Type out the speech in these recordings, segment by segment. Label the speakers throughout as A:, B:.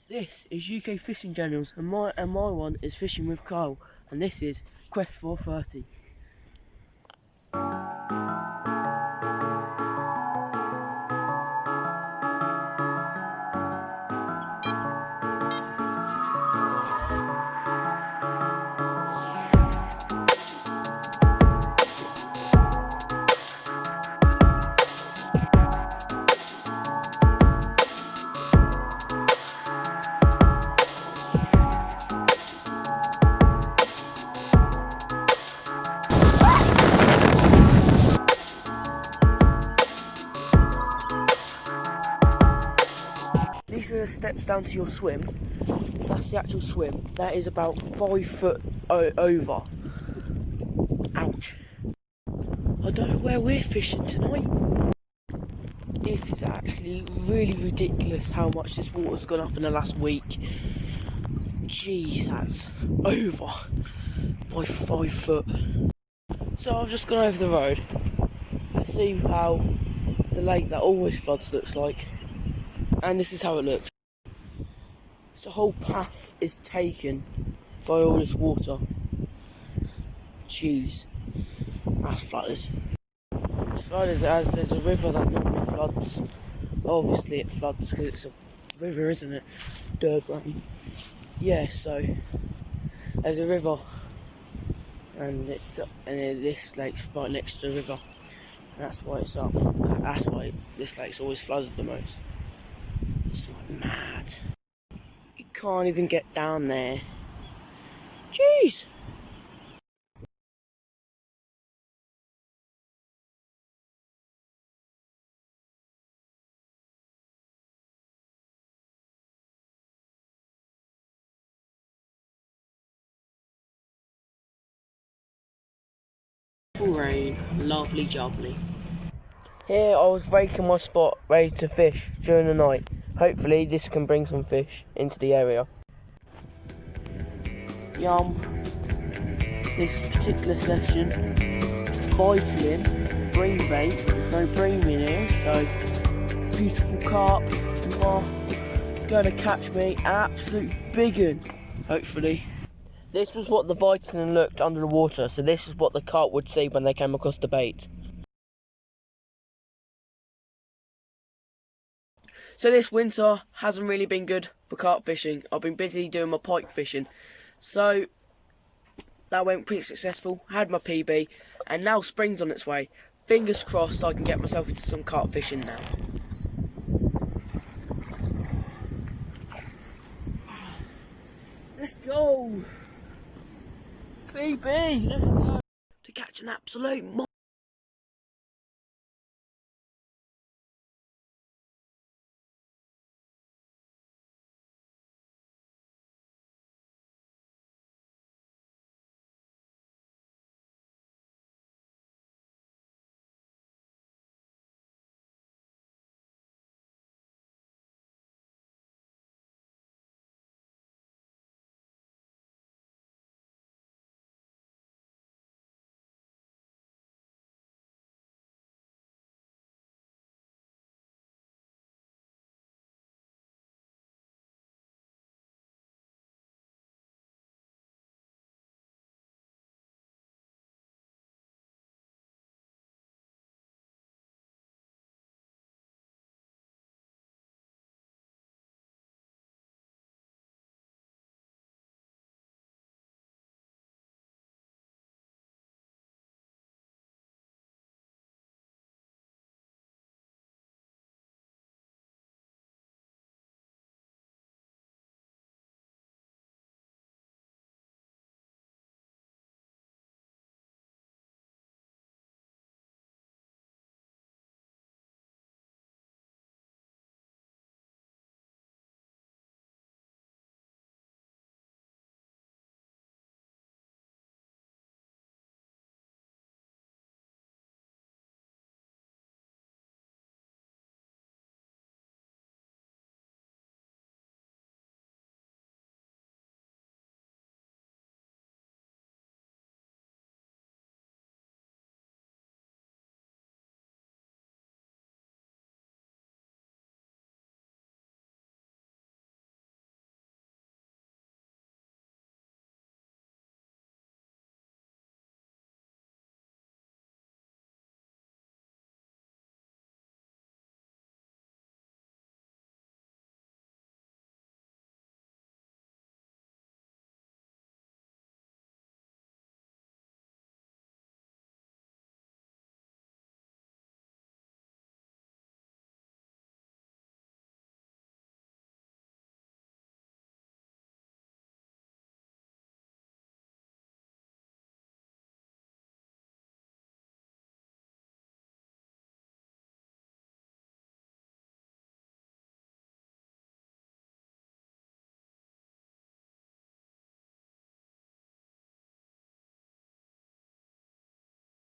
A: This is UK Fishing Channels, and my one is Fishing with Kyle, and this is Quest 430. These are the steps down to your swim. That's the actual swim. That is about 5 foot over. Ouch. I don't know where we're fishing tonight. This is actually really ridiculous how much this water's gone up in the last week. Jeez, that's over by 5 foot. So I've just gone over the road. Let's see how the lake that always floods looks like. And this is how it looks. So the whole path is taken by all this water. Jeez, that's flooded. It's flooded as there's a river that normally floods. Obviously it floods because it's a river, isn't it? Durban. Yeah, so there's a river, and this lake's right next to the river. And that's why it's up. That's why this lake's always flooded the most. It's like mad. You can't even get down there. Jeez. Full rain, lovely jubbly. Here I was raking my spot, ready to fish during the night. Hopefully this can bring some fish into the area. Yum. This particular session, vitamin, bream bait. There's no bream in here, so beautiful carp. Gonna catch me an absolute big one, hopefully. This was what the vitamin looked under the water, so this is what the carp would see when they came across the bait. So this winter hasn't really been good for carp fishing. I've been busy doing my pike fishing. So that went pretty successful. I had my PB, and now spring's on its way. Fingers crossed I can get myself into some carp fishing now. Let's go! PB, let's go! To catch an absolute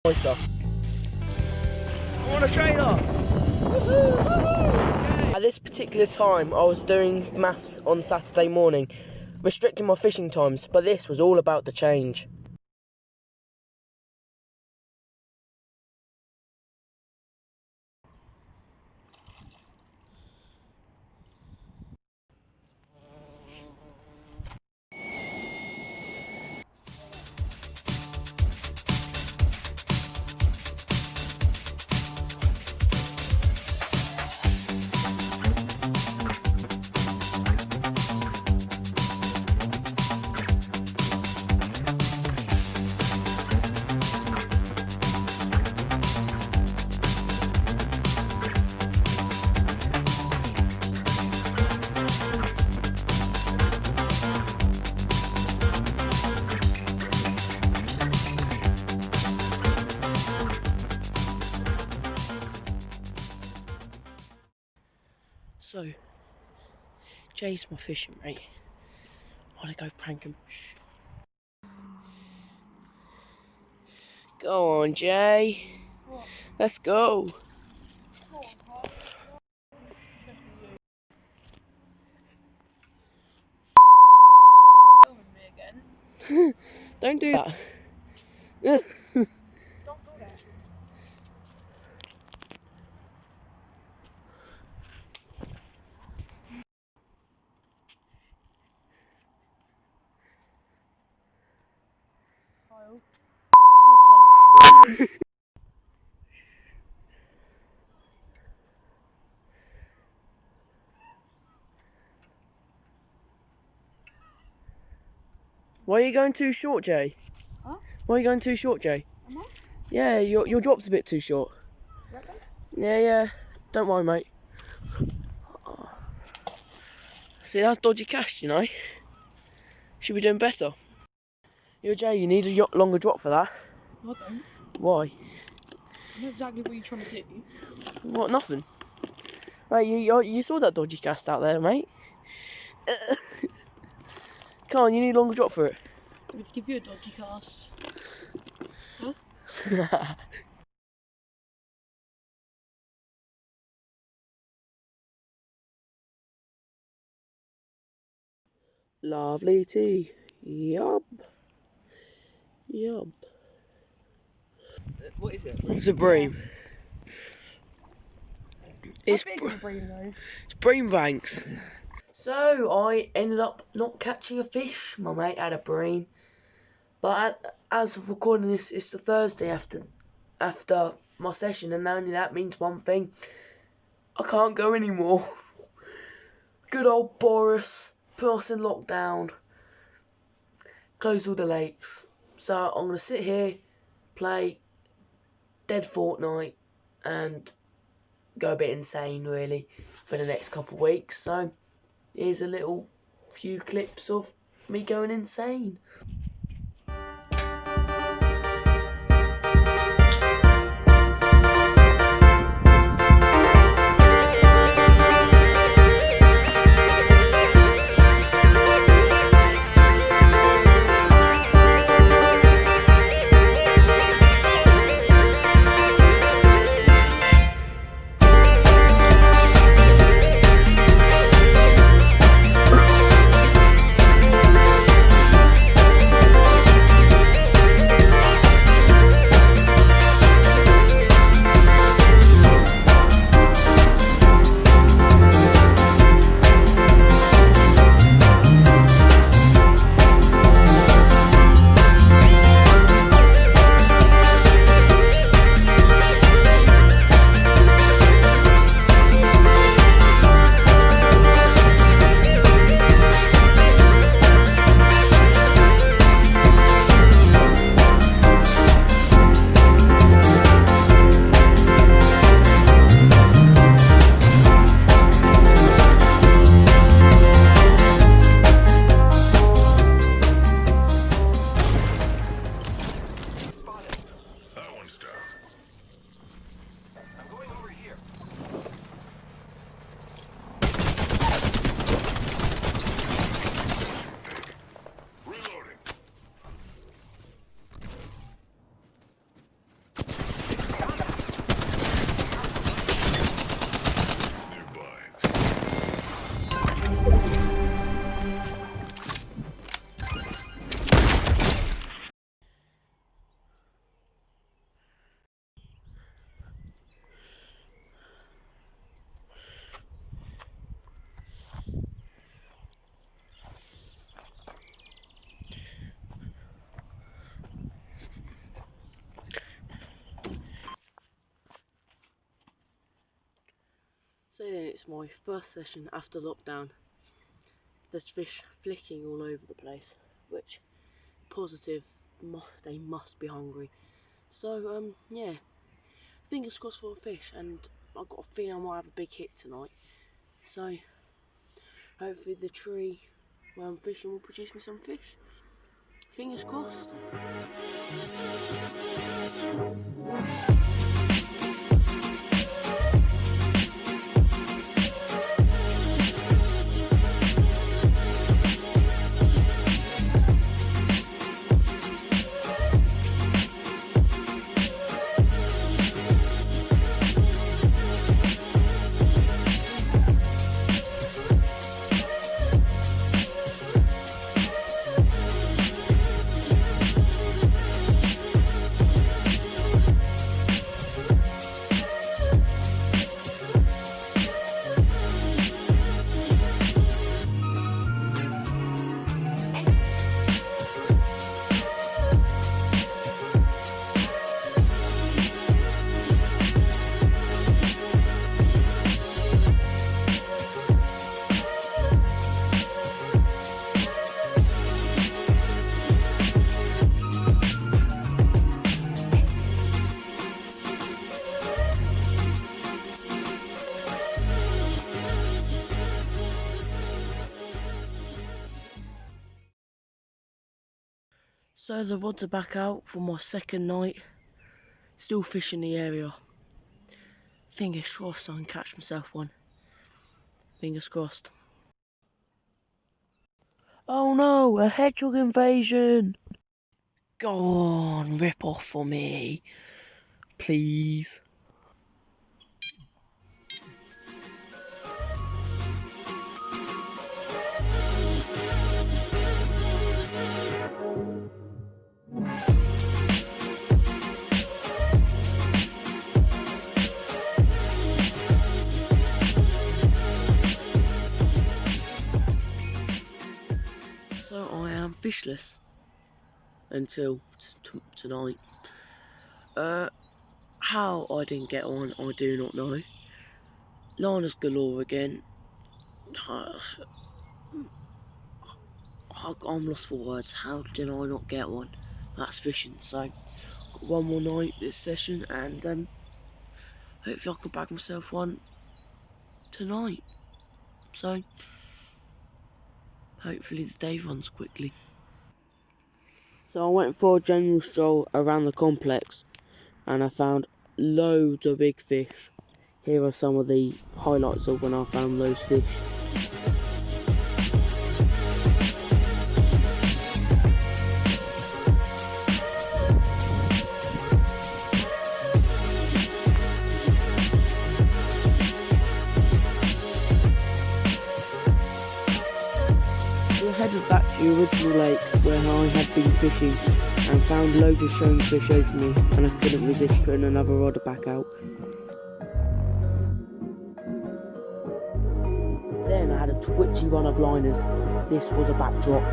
A: Nicer. I'm on a trailer! At this particular time, I was doing maths on Saturday morning, restricting my fishing times, but this was all about the change. So, Jay's my fishing mate. I want to go prank him. Go on, Jay.
B: What?
A: Let's go. Don't do that.
B: Don't do that. Kyle, piss off.
A: Why are you going too short, Jay?
B: Huh?
A: Why are you going too short, Jay?
B: Am I?
A: Yeah, your drop's a bit too short.
B: Reckon?
A: Yeah. Don't worry, mate. See, that's dodgy cast, you know. Should be doing better. Yo, Jay, you need a longer drop for that.
B: No, I don't.
A: Why?
B: I know exactly what you're trying to do.
A: What? Nothing. Mate, you saw that dodgy cast out there, mate. Come on, you need a longer drop for it.
B: I'm going to give you a dodgy cast. Huh?
A: Lovely tea. Yup.
B: What is it?
A: It's a bream.
B: How big is a bream though?
A: It's bream banks. So I ended up not catching a fish. My mate had a bream. But as of recording this, it's the Thursday after my session, and only that means one thing: I can't go anymore. Good old Boris put us in lockdown, closed all the lakes. So I'm gonna sit here, play Dead Fortnite, and go a bit insane really for the next couple of weeks. So here's a little few clips of me going insane. It's my first session after lockdown. There's fish flicking all over the place, which positive, they must be hungry. So yeah, fingers crossed for a fish, and I've got a feeling I might have a big hit tonight. So hopefully the tree where I'm fishing will produce me some fish. Fingers crossed. So the rods are back out for my second night. Still fishing the area. Fingers crossed I can catch myself one. Fingers crossed. Oh no, a hedgehog invasion! Go on, rip off for me, please. So I am fishless until tonight. How I didn't get on, I do not know. Liners galore again. I'm lost for words. How did I not get one? That's fishing. So got one more night this session, and hopefully I can bag myself one tonight. So hopefully the day runs quickly. So I went for a general stroll around the complex, and I found loads of big fish. Here are some of the highlights of when I found those fish. We headed back to the original lake where I had been fishing and found loads of showing fish over me, and I couldn't resist putting another rod back out. Then I had a twitchy run of liners. This was a backdrop.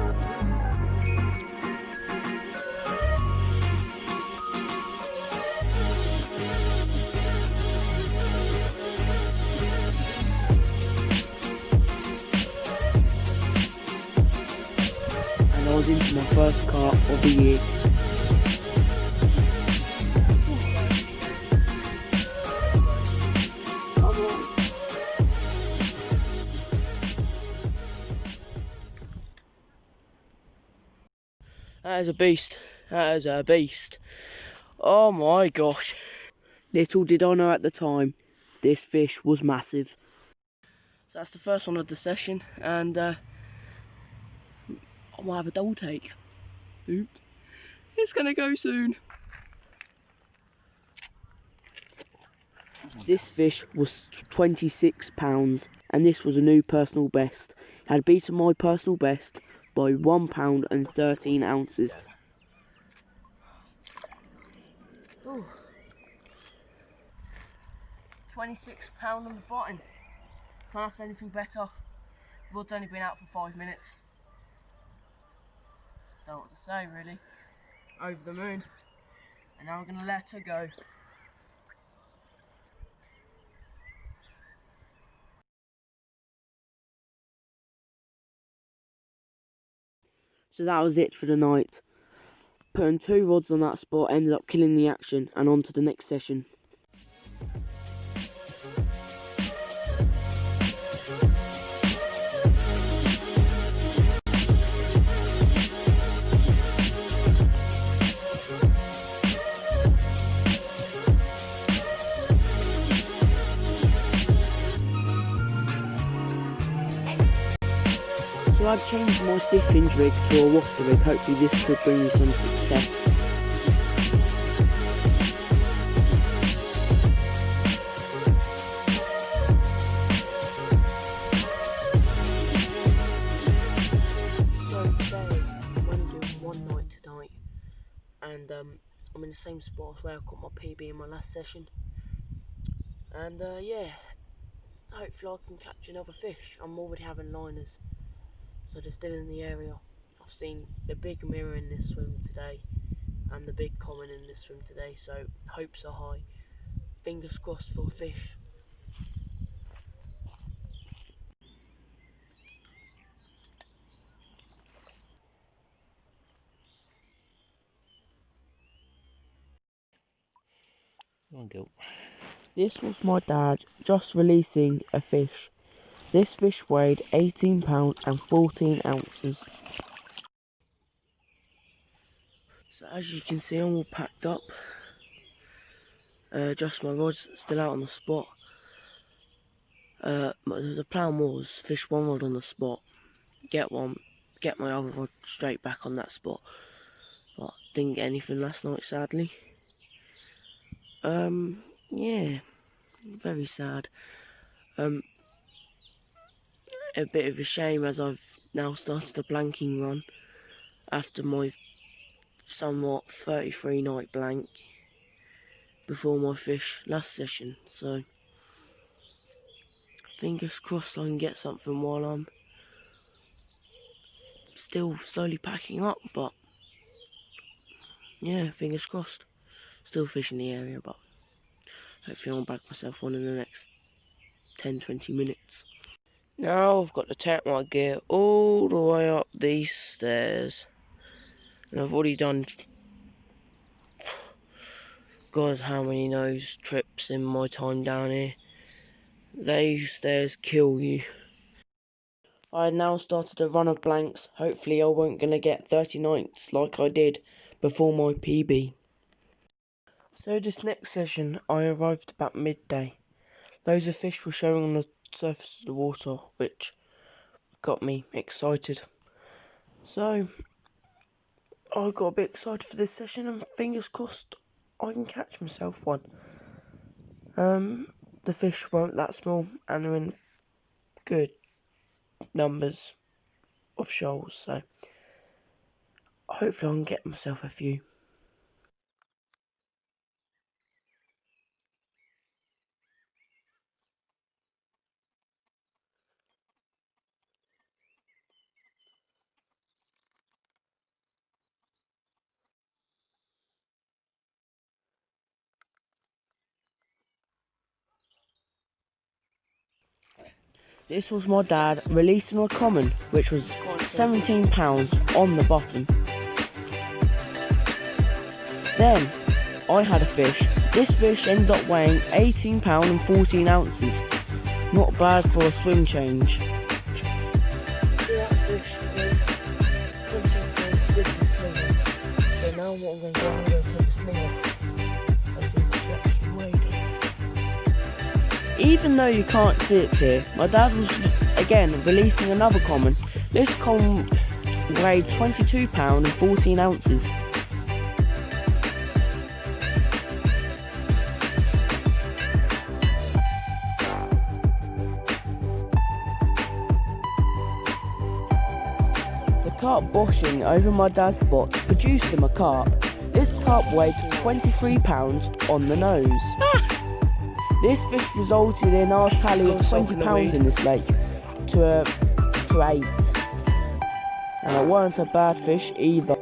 A: And I was into my first carp of the year. That is a beast. That is a beast. Oh my gosh. Little did I know at the time, this fish was massive. So that's the first one of the session, and I might have a double take. Oops. It's gonna go soon. This fish was 26 pounds, and this was a new personal best. It had beaten my personal best by 1 pound and 13 ounces. Ooh. £26 on the bottom. Can't ask for anything better. Rod's only been out for 5 minutes. Don't know what to say really. Over the moon. And now we're gonna let her go. So that was it for the night. Putting 2 rods on that spot ended up killing the action, and on to the next session. So I've changed my stiff hinge rig to a wafter rig. Hopefully this could bring me some success. So today I'm only doing one night tonight, and I'm in the same spot where I caught my PB in my last session. And yeah, hopefully I can catch another fish. I'm already having liners, so they're still in the area. I've seen the big mirror in this swim today and the big common in this swim today, so hopes are high. Fingers crossed for a fish. This was my dad just releasing a fish. This fish weighed 18 pounds and 14 ounces. So as you can see, I'm all packed up. Just my rod's still out on the spot. The plan was fish one rod on the spot, get my other rod straight back on that spot, but didn't get anything last night, sadly. Yeah, very sad. A bit of a shame, as I've now started a blanking run after my somewhat 33 night blank before my fish last session, so fingers crossed I can get something while I'm still slowly packing up. But yeah, fingers crossed. Still fishing the area, but hopefully I'll back myself one in the next 10-20 minutes. Now I've got to take my gear all the way up these stairs, and I've already done God how many nose trips in my time down here. These stairs kill you. I now started a run of blanks. Hopefully I won't gonna get 30 nights like I did before my PB. So this next session I arrived about midday. Loads of fish were showing on the surface of the water, which got me excited. So I got a bit excited for this session, and fingers crossed I can catch myself one. The fish weren't that small, and they're in good numbers of shoals, so hopefully I can get myself a few. This was my dad releasing a common, which was 17 pounds on the bottom. Then I had a fish. This fish ended up weighing 18 pounds and 14 ounces. Not bad for a swim change. See that fish weighed 20 pounds with the sling on. So now what I'm going to do, I'm going to take the sling off. I see what she actually weighed. Even though you can't see it here, my dad was again releasing another common. This common weighed 22 pounds and 14 ounces. The carp boshing over my dad's spot produced him a carp. This carp weighed 23 pounds on the nose. This fish resulted in our tally of 20 pounds in this lake to 8. And it weren't a bad fish either.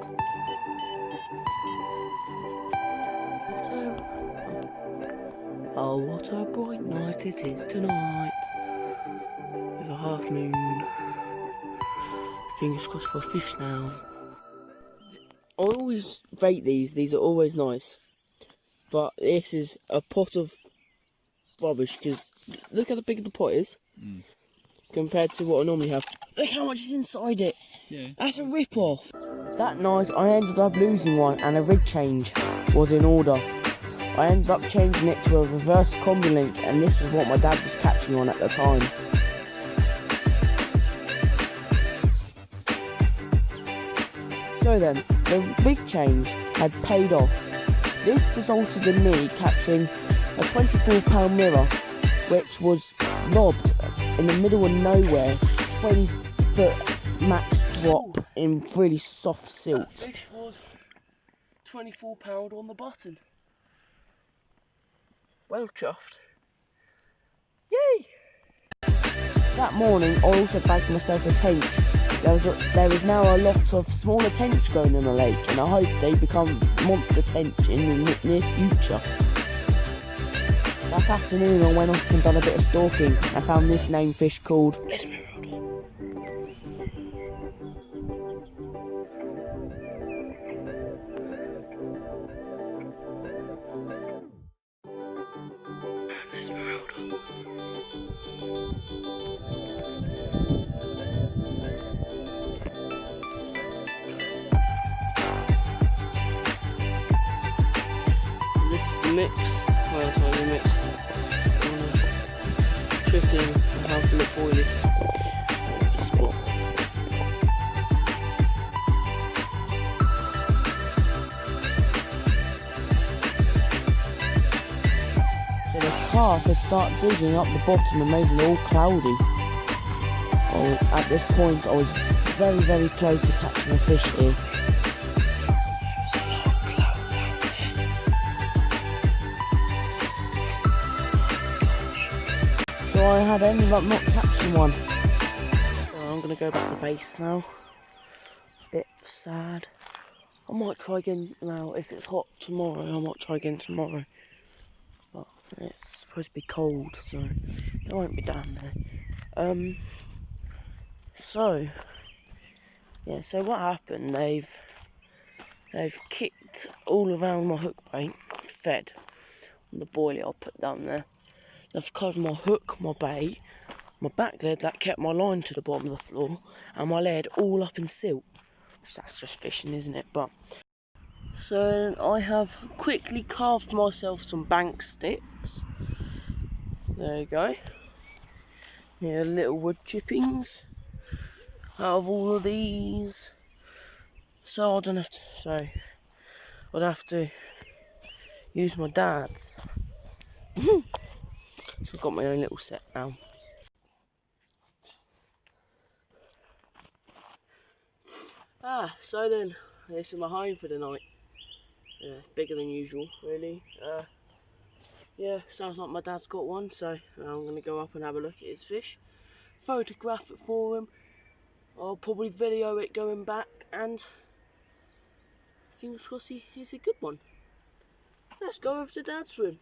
A: Oh, what a bright night it is tonight, with a half moon. Fingers crossed for a fish now. always rate these are always nice. But this is a pot of rubbish, because look how big the pot is compared to what I normally have. Look how much is inside it.
C: Yeah.
A: That's a rip-off. That night I ended up losing one, and a rig change was in order. I ended up changing it to a reverse combi link, and this was what my dad was catching on at the time. So then, the rig change had paid off. This resulted in me catching a 24-pound mirror, which was lobbed in the middle of nowhere, 20-foot max drop in really soft silt. That fish was £24 on the button. Well chuffed. Yay! That morning I also bagged myself a tench. There is now a lot of smaller tench growing in the lake, and I hope they become monster tench in the near future. That afternoon I went off and done a bit of stalking. I found this named fish called Esmeralda. Esmeralda. This is the mix. Well, it's not the mix. Chicken, a handful of boilies. Spot. So the carp has started digging up the bottom and made it all cloudy. Oh, at this point I was very, very close to catching a fish here. So I had ended up not catching one. So I'm going to go back to base now. A bit sad. I might try again now. If it's hot tomorrow, I might try again tomorrow. But it's supposed to be cold, so it won't be down there. So yeah. So what happened? They've kicked all around my hook bait, fed on the boilie I put down there. They've covered my hook, my bait, my back lead that kept my line to the bottom of the floor, and my lead all up in silt. That's just fishing, isn't it? But so I have quickly carved myself some bank sticks. There you go. Here, little wood chippings out of all of these. So I don't have to. So I'd have to use my dad's. So I've got my own little set now. So then, this is my home for the night. Yeah, bigger than usual, really. Yeah, sounds like my dad's got one, so I'm going to go up and have a look at his fish. Photograph it for him. I'll probably video it going back, and fingers crossed he's a good one. Let's go over to Dad's room.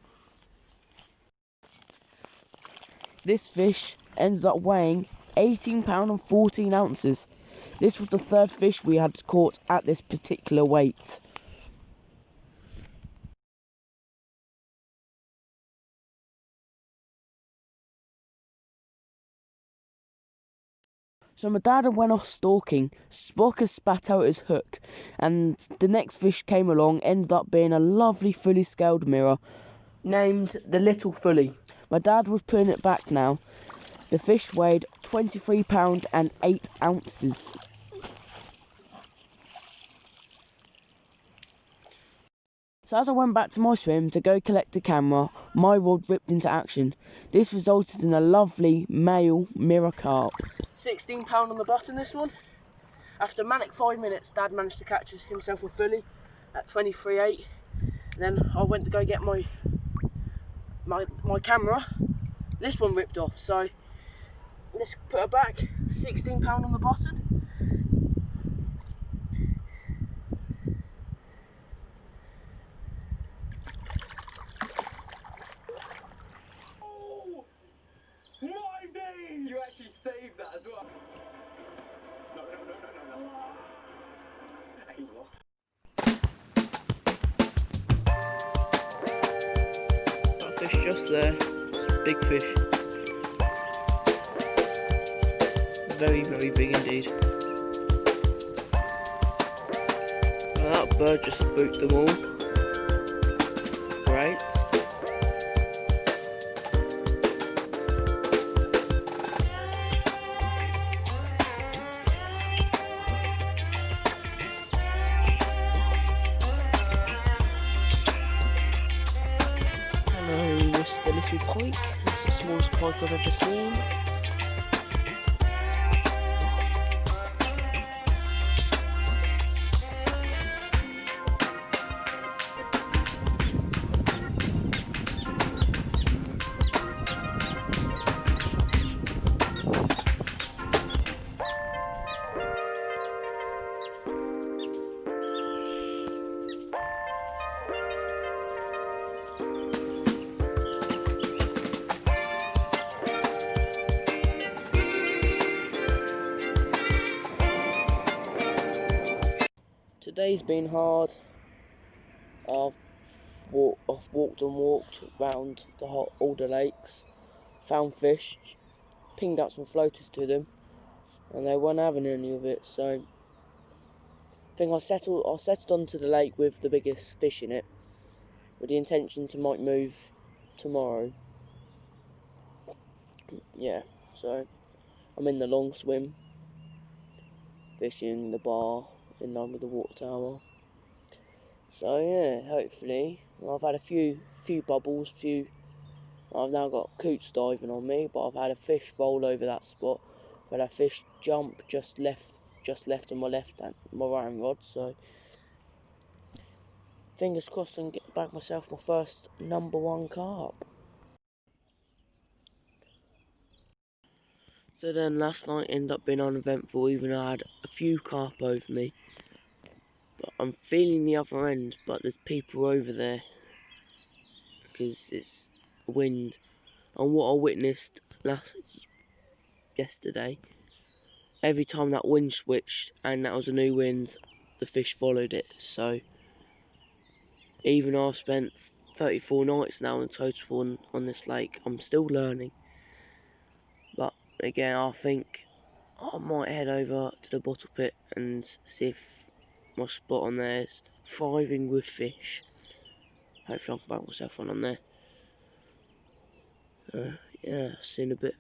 A: This fish ended up weighing £18 and 14 ounces. This was the third fish we had caught at this particular weight. So my dad went off stalking. Spock has spat out his hook, and the next fish came along, ended up being a lovely fully scaled mirror named the Little Fully. My dad was putting it back now. The fish weighed £23 and 8 ounces. So as I went back to my swim to go collect the camera, my rod ripped into action. This resulted in a lovely male mirror carp. £16 on the button, this one. After manic 5 minutes, Dad managed to catch himself a fully at 23.8. Then I went to go get my camera. This one ripped off, so let's put her back. £16 on the button.
C: My days! You actually saved that as well. No. A lot.
A: Fish just there. It's a big fish. Very, very big indeed. Well, that bird just spooked them all. Great. Hello, Mr. Little Pike. That's the smallest pike I've ever seen. Today's been hard. I've walked and walked around all the lakes, found fish, pinged out some floaters to them, and they weren't having any of it. So I think I settled onto the lake with the biggest fish in it, with the intention to might move tomorrow. Yeah, so I'm in the long swim, fishing the bar in line with the water tower. So yeah, hopefully I've had a few bubbles, I've now got coots diving on me, but I've had a fish roll over that spot. I've had a fish jump just left on my right hand rod. So fingers crossed and get back myself my first #1 carp. So then last night ended up being uneventful, even though I had a few carp over me. But I'm feeling the other end, but there's people over there because it's wind. And what I witnessed yesterday, every time that wind switched and that was a new wind, the fish followed it. So even though I've spent 34 nights now in total on this lake, I'm still learning. But again, I think I might head over to the bottle pit and see if my spot on there is thriving with fish. Hopefully I can bite myself one on there. Yeah, see you in a bit.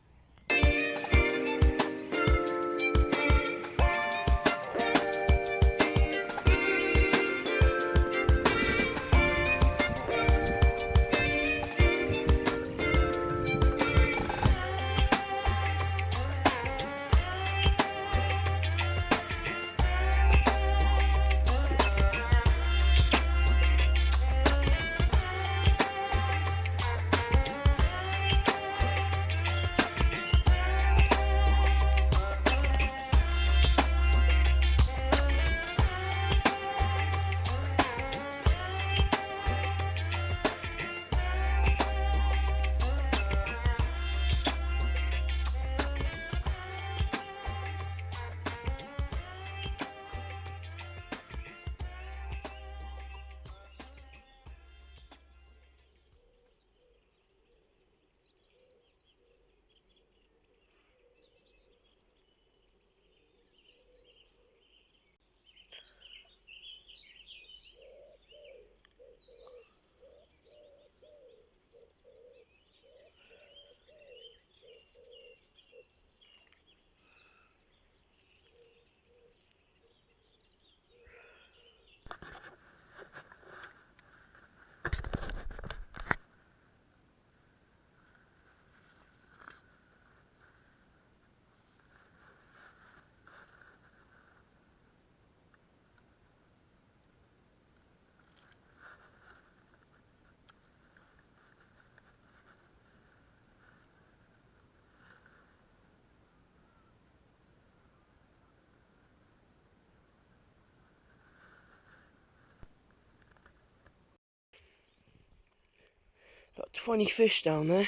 A: Got 20 fish down there.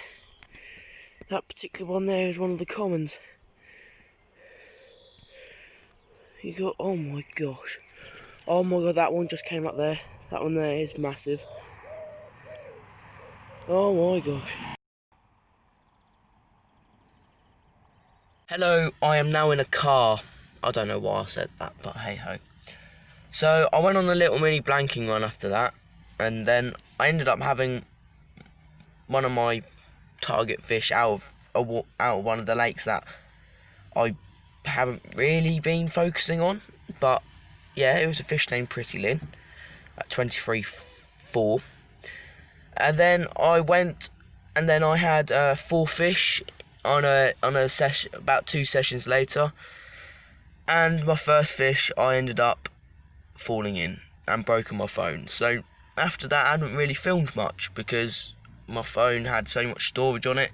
A: That particular one there is one of the commons. You got, oh my gosh. Oh my god, that one just came up there. That one there is massive. Oh my gosh. Hello, I am now in a car. I don't know why I said that, but hey ho. So I went on a little mini blanking run after that, and then I ended up having one of my target fish out of one of the lakes that I haven't really been focusing on, but yeah, it was a fish named Pretty Lynn at 23.4. And then I went, and then I had 4 fish on a session about 2 sessions later, and my first fish I ended up falling in and broken my phone. So after that I hadn't really filmed much because my phone had so much storage on it.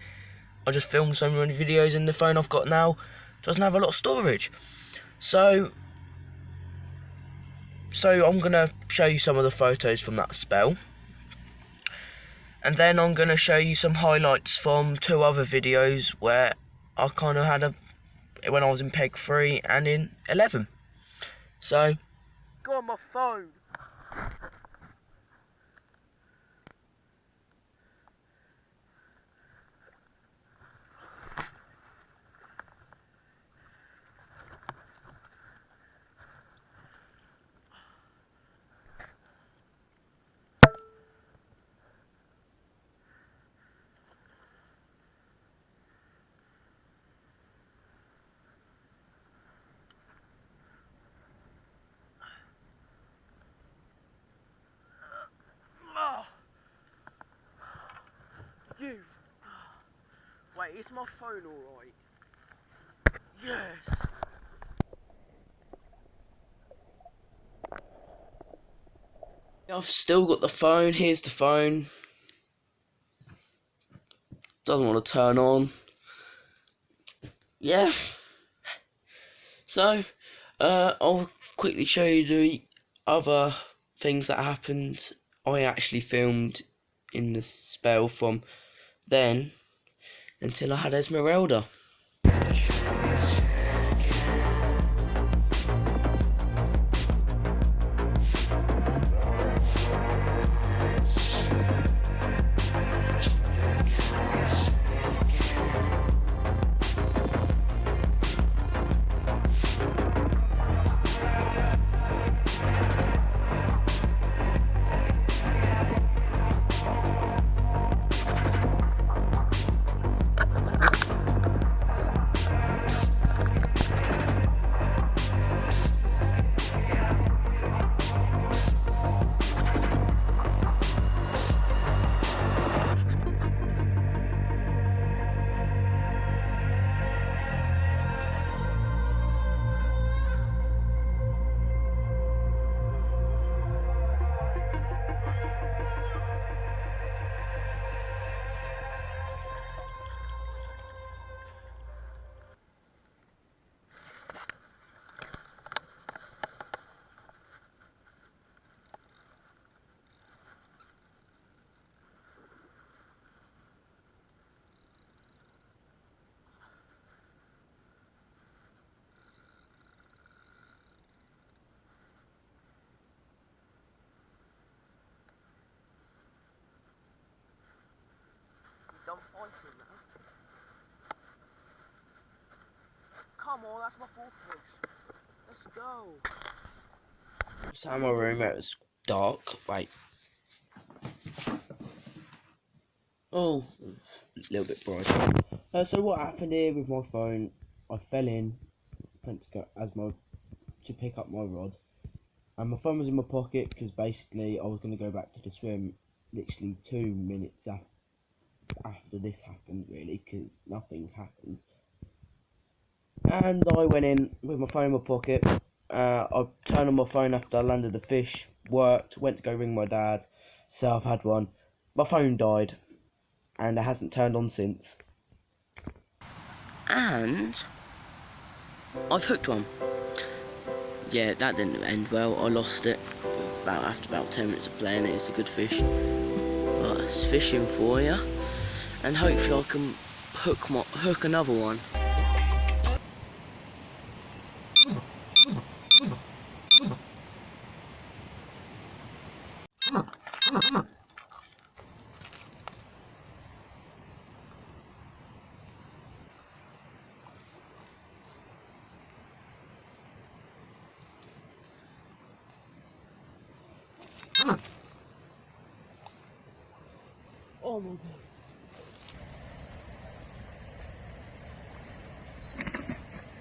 A: I just filmed so many videos, and the phone I've got now doesn't have a lot of storage. So I'm gonna show you some of the photos from that spell, and then I'm gonna show you some highlights from 2 other videos where I kind of had when I was in Peg 3 and in 11. So go on my phone. You. Wait, is my phone alright? Yes. I've still got the phone. Here's the phone. Doesn't want to turn on. Yeah. So, I'll quickly show you the other things that happened. I actually filmed in the spell from then until I had Esmeralda. Done fighting now. Come on, that's my 4th fish. Let's go. So in my room, it was dark. Wait. Oh, a little bit bright. So what happened here with my phone? I fell in, went to go to pick up my rod, and my phone was in my pocket because basically I was going to go back to the swim literally 2 minutes after this happened, really, because nothing happened. And I went in with my phone in my pocket. I turned on my phone after I landed the fish, worked, went to go ring my dad, so I've had one. My phone died, and it hasn't turned on since. And I've hooked one. Yeah, that didn't end well. I lost it after about 10 minutes of playing it. It's a good fish, but it's fishing for you, and hopefully I can hook another one. Oh my god.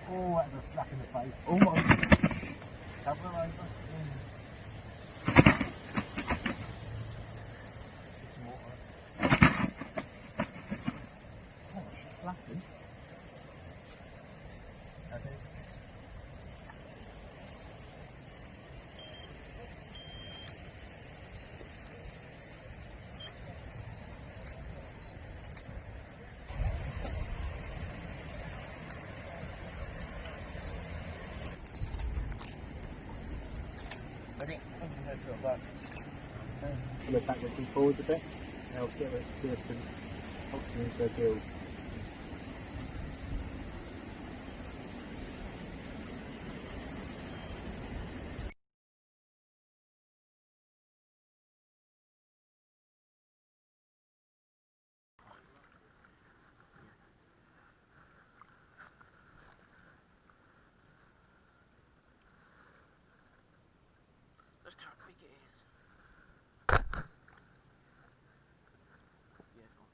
C: Oh, that's a slap in the face. Almost. Cover her over. Some water. Oh, she's flapping. That's it. Ready? Back. Look backwards and forwards a bit. Now give us some oxygen into their gills.
A: Look how big it is. Beautiful.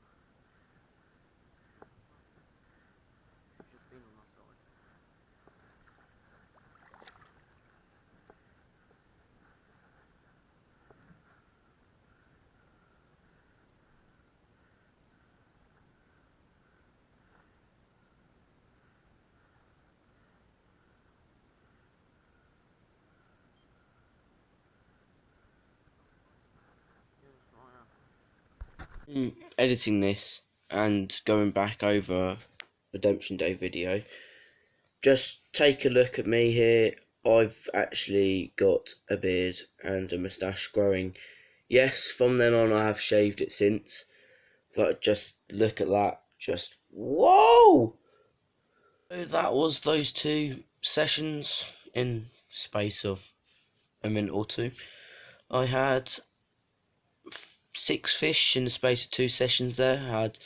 A: Just been on our side. Editing this and going back over Redemption Day video, just take a look at me here. I've actually got a beard and a moustache growing. Yes, from then on I have shaved it since, but just look at that, just whoa! So that was those 2 sessions in space of a minute or 2. I had 6 fish in the space of 2 sessions there. I had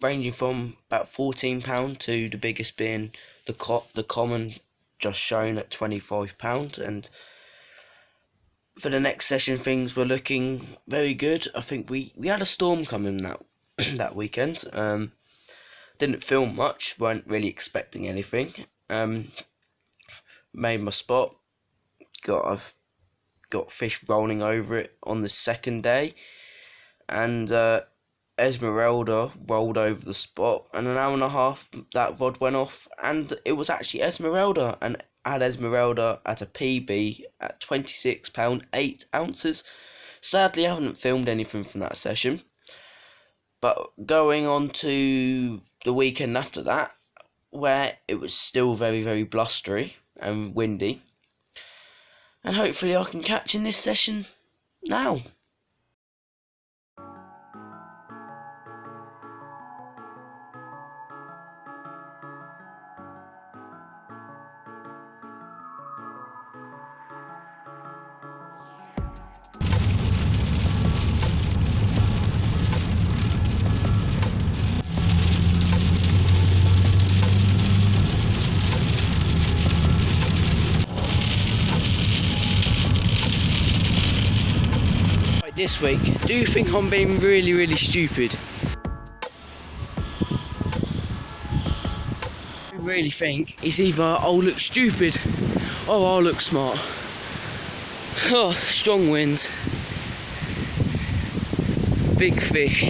A: ranging from about £14 to the biggest being the common just shown at £25. And for the next session things were looking very good. I think we had a storm coming that that weekend. Didn't film much, weren't really expecting anything. Made my spot, got fish rolling over it on the second day, and Esmeralda rolled over the spot, and an hour and a half that rod went off, and it was actually Esmeralda, and I had Esmeralda at a PB at £26 8 ounces. Sadly, I haven't filmed anything from that session, but going on to the weekend after that, where it was still very, very blustery and windy, and hopefully I can catch in this session now. This week, do you think I'm being really, really stupid? I really think it's either I'll look stupid or I'll look smart. Oh, strong winds, big fish,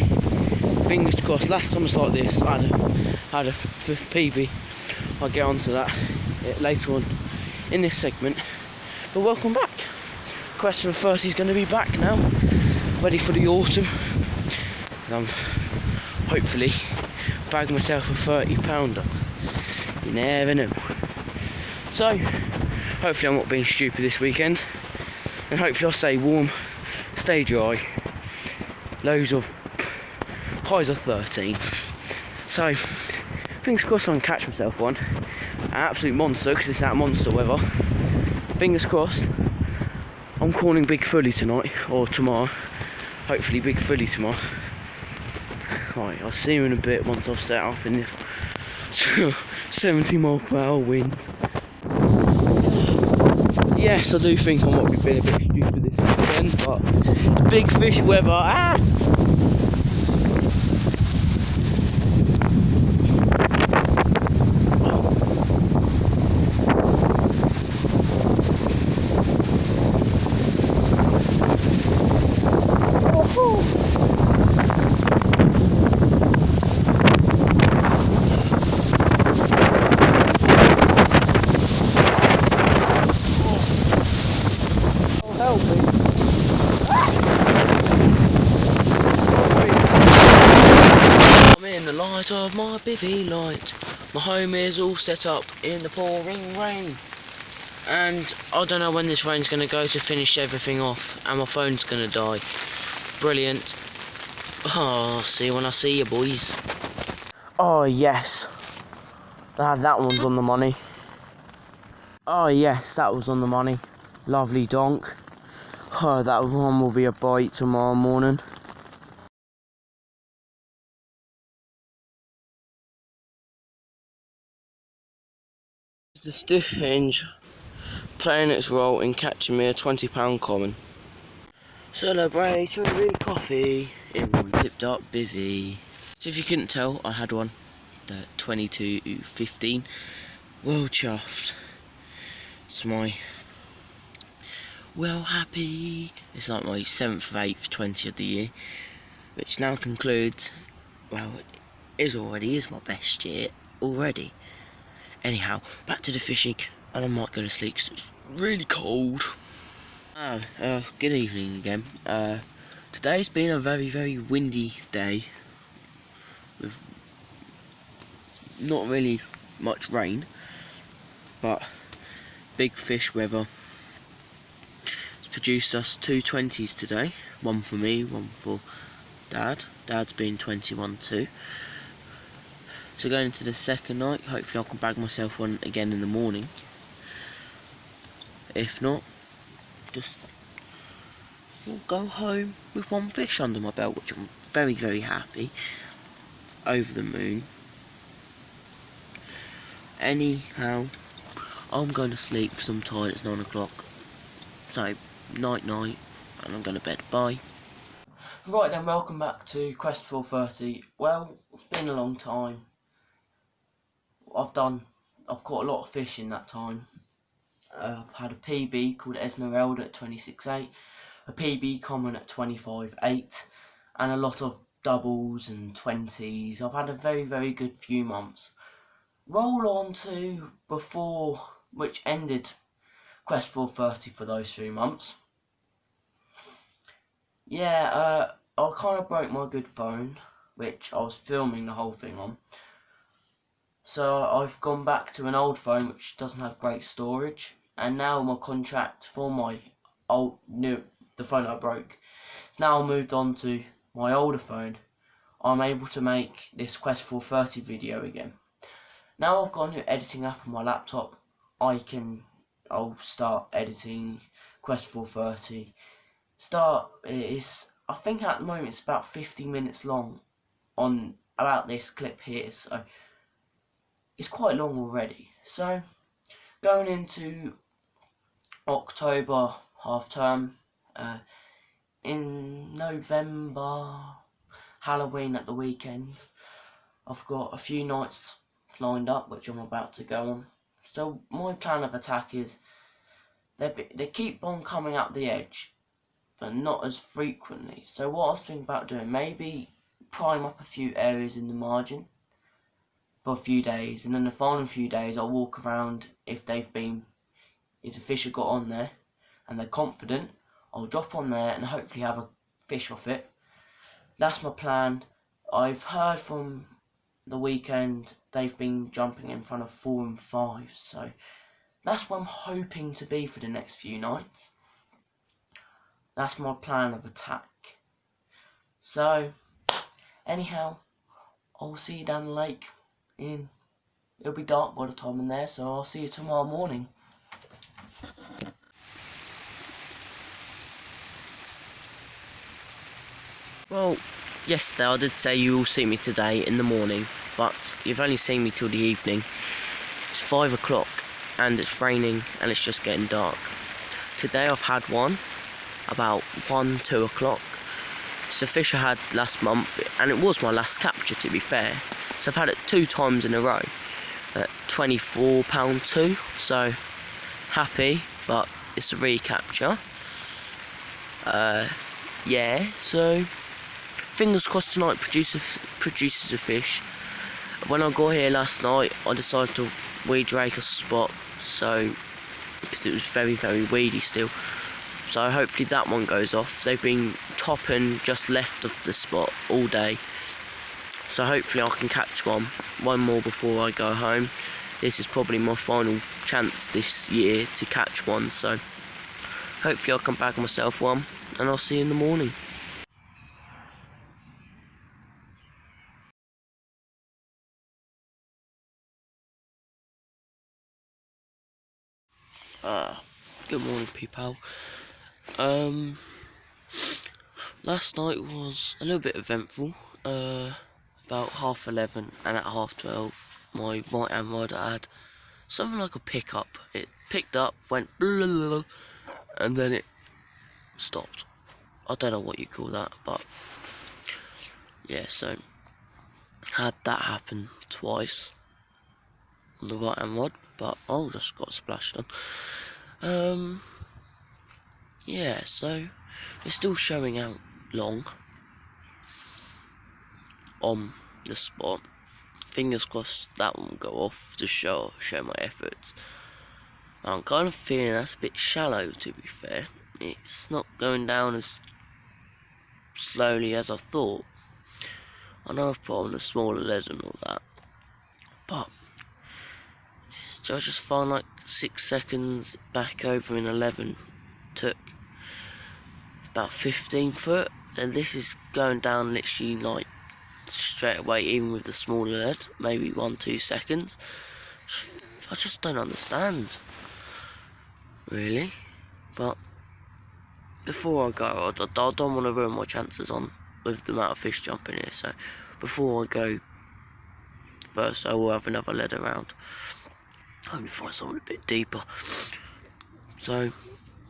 A: fingers crossed. Last time it's like this, I had a PB. I'll get onto that later on in this segment. But welcome back. Question 30 is going to be back now, ready for the autumn. And I'm hopefully bagging myself a 30-pounder. You never know. So hopefully I'm not being stupid this weekend, and hopefully I'll stay warm, stay dry. Loads of highs of 13. So fingers crossed I can catch myself one. An absolute monster, because it's that monster weather. Fingers crossed. I'm calling big fully tonight, or tomorrow. Hopefully big fully tomorrow. Right, I'll see you in a bit once I've set up in this 70 mile per hour wind. Yes, I do think I might be being a bit stupid this weekend. weekend, but it's big fish weather. Ah! Help me. I'm in the light of my bivvy light. My home is all set up in the pouring rain. And I don't know when this rain's going to go to finish everything off. And my phone's going to die. Brilliant. Oh, I'll see you when I see you, boys. Oh, yes. That one's on the money. Oh, yes, that was on the money. Lovely donk. Oh, that one will be a bite tomorrow morning. The stiff hinge playing its role in catching me a £20 common. Celebratory coffee in my zipped up bivvy. So if you couldn't tell, I had one. The 22.15. Well chuffed. It's my well happy. It's like my 7th of 8th 20 of the year. Which now concludes, well, it is my best year already. Anyhow, back to the fishing, and I might go to sleep because it's really cold. Good evening again. Today's been a very, very windy day with not really much rain, but big fish weather. It's produced us 2 20s today, one for me, one for Dad. Dad's been 21 too. So going into the second night, hopefully I can bag myself one again in the morning. If not, just we'll go home with 1 fish under my belt, which I'm very, very happy. Over the moon. Anyhow, I'm going to sleep because I'm tired. It's 9 o'clock. So, night, and I'm going to bed. Bye. Right then, welcome back to Quest 430. Well, it's been a long time. I've caught a lot of fish in that time. I've had a PB called Esmeralda at 26.8, a PB common at 25.8, and a lot of doubles and 20s. I've had a very, very good few months. Roll on to before, which ended Quest 430 for those 3 months. Yeah, I kind of broke my good phone, which I was filming the whole thing on. So I've gone back to an old phone which doesn't have great storage, and now my contract for my the phone I broke, it's now moved on to my older phone. I'm able to make this Quest 430 video again. Now I've got a new editing app on my laptop. I'll start editing Quest 430. I think at the moment it's about 50 minutes long on about this clip here, so it's quite long already. So going into October half term, in November, Halloween at the weekend, I've got a few nights lined up which I'm about to go on. So my plan of attack is they keep on coming up the edge, but not as frequently. So what I was thinking about doing, maybe prime up a few areas in the margin for a few days, and then the final few days I'll walk around. If the fish have got on there and they're confident, I'll drop on there and hopefully have a fish off it. That's my plan. I've heard from the weekend they've been jumping in front of 4 and 5, so that's what I'm hoping to be for the next few nights. That's my plan of attack. So anyhow, I'll see you down the lake. It'll be dark by the time I'm there, so I'll see you tomorrow morning. Well, yesterday I did say you will see me today in the morning, but you've only seen me till the evening. It's 5 o'clock and it's raining and it's just getting dark. Today I've had one about 1-2 o'clock. It's a fish I had last month, and it was my last capture, to be fair. So I've had it 2 times in a row at £24.2, so happy, but it's a recapture. Yeah, so fingers crossed tonight produces a fish. When I got here last night, I decided to weed rake a spot, so because it was very, very weedy still. So hopefully that one goes off. They've been topping just left of the spot all day, so hopefully I can catch one more before I go home. This is probably my final chance this year to catch one, so hopefully I can bag myself one, and I'll see you in the morning. Good morning, people. Last night was a little bit eventful. About 11:30, and at 12:30, my right hand rod had something like a pickup. It picked up, went blah, blah, blah, and then it stopped. I don't know what you call that, but yeah, so had that happen twice on the right hand rod, but I just got splashed on. Yeah, so it's still showing out long on the spot. Fingers crossed that won't go off to show my efforts. I'm kind of feeling that's a bit shallow, to be fair. It's not going down as slowly as I thought. I know I've put on a smaller lead and all that, but I just found like 6 seconds back over in 11 took about 15 foot, and this is going down literally like straight away, even with the smaller lead, maybe 1-2 seconds. I just don't understand, really. But before I go, I don't want to ruin my chances on with the amount of fish jumping here. So before I go, first I will have another lead around. Hopefully find something a bit deeper. So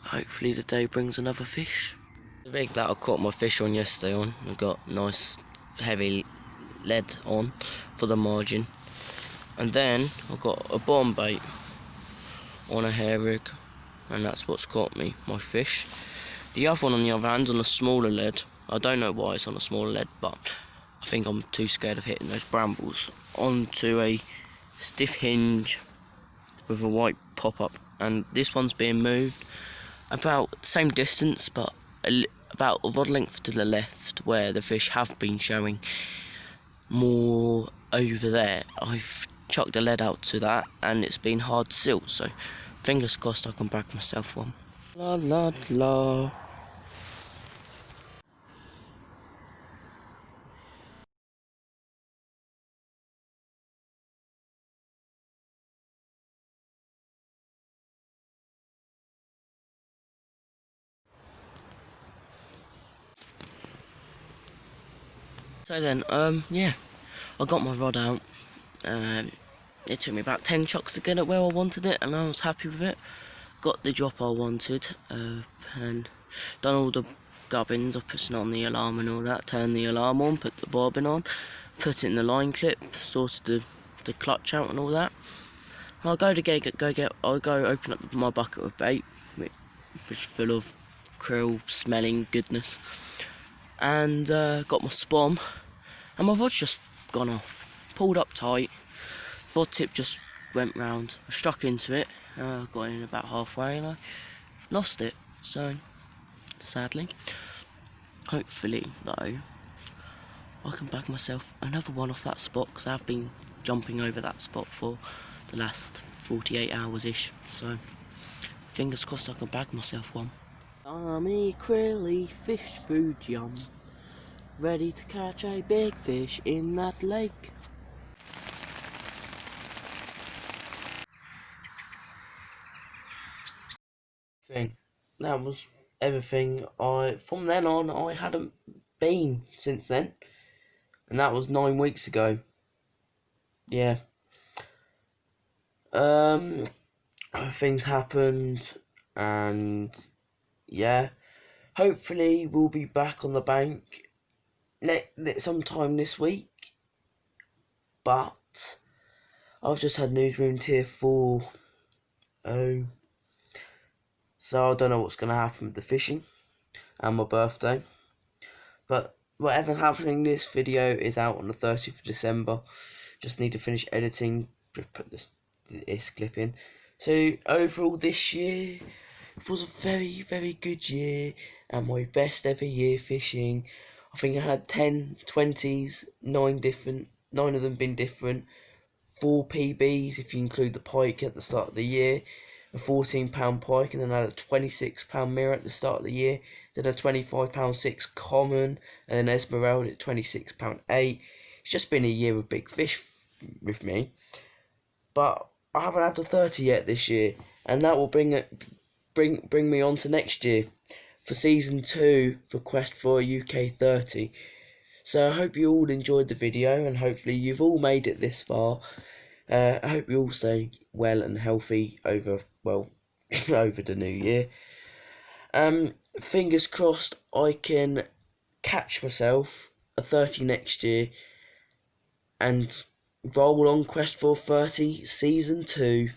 A: hopefully the day brings another fish. The rig that I caught my fish on yesterday on, I got nice heavy lead on for the margin, and then I got a bottom bait on a hair rig, and that's what's caught me my fish. The other one, on the other hand, on a smaller lead. I don't know why it's on a smaller lead, but I think I'm too scared of hitting those brambles. Onto a stiff hinge with a white pop-up, and this one's being moved about the same distance, but about a rod length to the left, where the fish have been showing more over there. I've chucked the lead out to that, and it's been hard silt, so fingers crossed I can bag myself one. La la la. So then, yeah, I got my rod out. It took me about 10 chucks to get it where I wanted it, and I was happy with it. Got the drop I wanted, and done all the gubbins of putting on the alarm and all that. Turned the alarm on, put the bobbin on, put it in the line clip, sorted the clutch out and all that. I'll go open up my bucket of bait, which is full of krill smelling goodness, and got my spom, and my rod's just gone off. Pulled up tight, rod tip just went round. I struck into it, got in about halfway, and I lost it. So sadly, hopefully though, I can bag myself another one off that spot, because I've been jumping over that spot for the last 48 hours-ish, so fingers crossed I can bag myself one. Army krilly fish food yum, ready to catch a big fish in that lake. That was everything. From then on, I hadn't been since then, and that was 9 weeks ago. Yeah. Things happened, and yeah, hopefully we'll be back on the bank sometime this week. But I've just had news we're in tier 4. So I don't know what's going to happen with the fishing and my birthday. But whatever's happening, this video is out on the 30th of December. Just need to finish editing, just put this clip in. So overall this year, it was a very, very good year and my best ever year fishing. I think I had 10 20s, 9 of them been different. 4 PBs if you include the pike at the start of the year, a £14 pike, and then I had a £26 mirror at the start of the year, then a £25.6 common, and then Esmeralda at £26.8. It's just been a year of big fish with me, but I haven't had the 30 yet this year, and that will bring me on to next year for season 2 for Quest for UK 30. So I hope you all enjoyed the video, and hopefully you've all made it this far. I hope you all stay well and healthy over the new year. Fingers crossed I can catch myself a 30 next year and roll on Quest for 30 season 2.